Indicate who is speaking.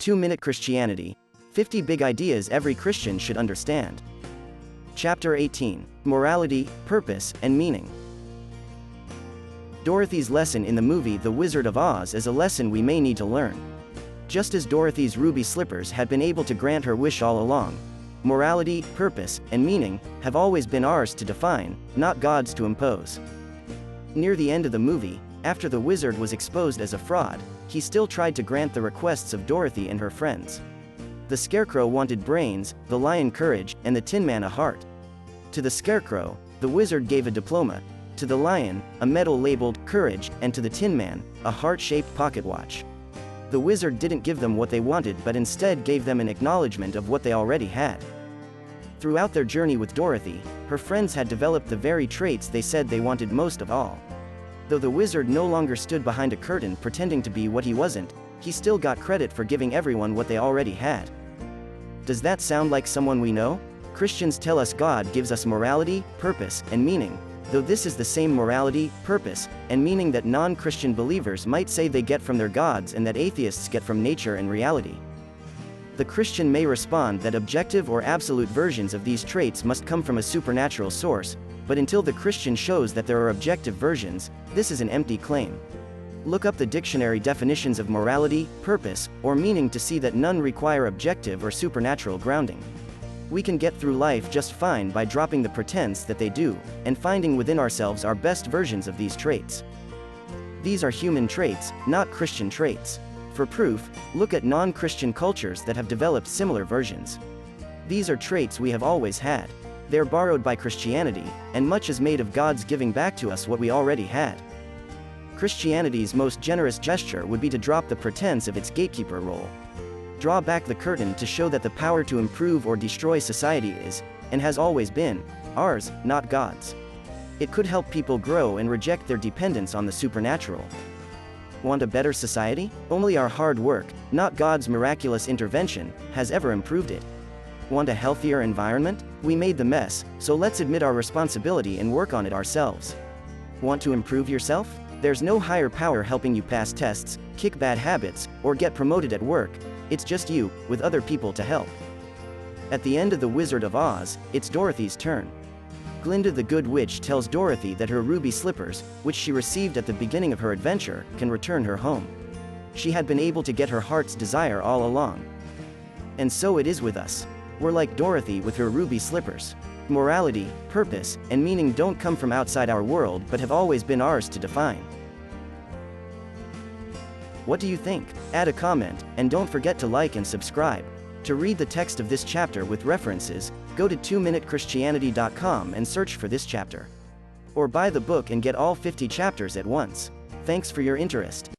Speaker 1: 2-Minute Christianity. 50 Big Ideas Every Christian Should Understand. Chapter 18. Morality, Purpose, and Meaning. Dorothy's lesson in the movie The Wizard of Oz is a lesson we may need to learn. Just as Dorothy's ruby slippers had been able to grant her wish all along, morality, purpose, and meaning have always been ours to define, not God's to impose. Near the end of the movie, after the wizard was exposed as a fraud, he still tried to grant the requests of Dorothy and her friends. The Scarecrow wanted brains, the Lion courage, and the Tin Man a heart. To the Scarecrow, the wizard gave a diploma, to the Lion, a medal labeled courage, and to the Tin Man, a heart-shaped pocket watch. The wizard didn't give them what they wanted but instead gave them an acknowledgement of what they already had. Throughout their journey with Dorothy, her friends had developed the very traits they said they wanted most of all. Though the wizard no longer stood behind a curtain pretending to be what he wasn't, he still got credit for giving everyone what they already had. Does that sound like someone we know? Christians tell us God gives us morality, purpose, and meaning, though this is the same morality, purpose, and meaning that non-Christian believers might say they get from their gods and that atheists get from nature and reality. The Christian may respond that objective or absolute versions of these traits must come from a supernatural source, but until the Christian shows that there are objective versions, this is an empty claim. Look up the dictionary definitions of morality, purpose, or meaning to see that none require objective or supernatural grounding. We can get through life just fine by dropping the pretense that they do, and finding within ourselves our best versions of these traits. These are human traits, not Christian traits. For proof, look at non-Christian cultures that have developed similar versions. These are traits we have always had. They're borrowed by Christianity, and much is made of God's giving back to us what we already had. Christianity's most generous gesture would be to drop the pretense of its gatekeeper role. Draw back the curtain to show that the power to improve or destroy society is, and has always been, ours, not God's. It could help people grow and reject their dependence on the supernatural. Want a better society? Only our hard work, not God's miraculous intervention, has ever improved it. Want a healthier environment? We made the mess, so let's admit our responsibility and work on it ourselves. Want to improve yourself? There's no higher power helping you pass tests, kick bad habits, or get promoted at work. It's just you, with other people to help. At the end of The Wizard of Oz, it's Dorothy's turn. Glinda the Good Witch tells Dorothy that her ruby slippers, which she received at the beginning of her adventure, can return her home. She had been able to get her heart's desire all along. And so it is with us. We're like Dorothy with her ruby slippers. Morality, purpose, and meaning don't come from outside our world but have always been ours to define. What do you think? Add a comment, and don't forget to like and subscribe. To read the text of this chapter with references, go to 2minutechristianity.com and search for this chapter. Or buy the book and get all 50 chapters at once. Thanks for your interest.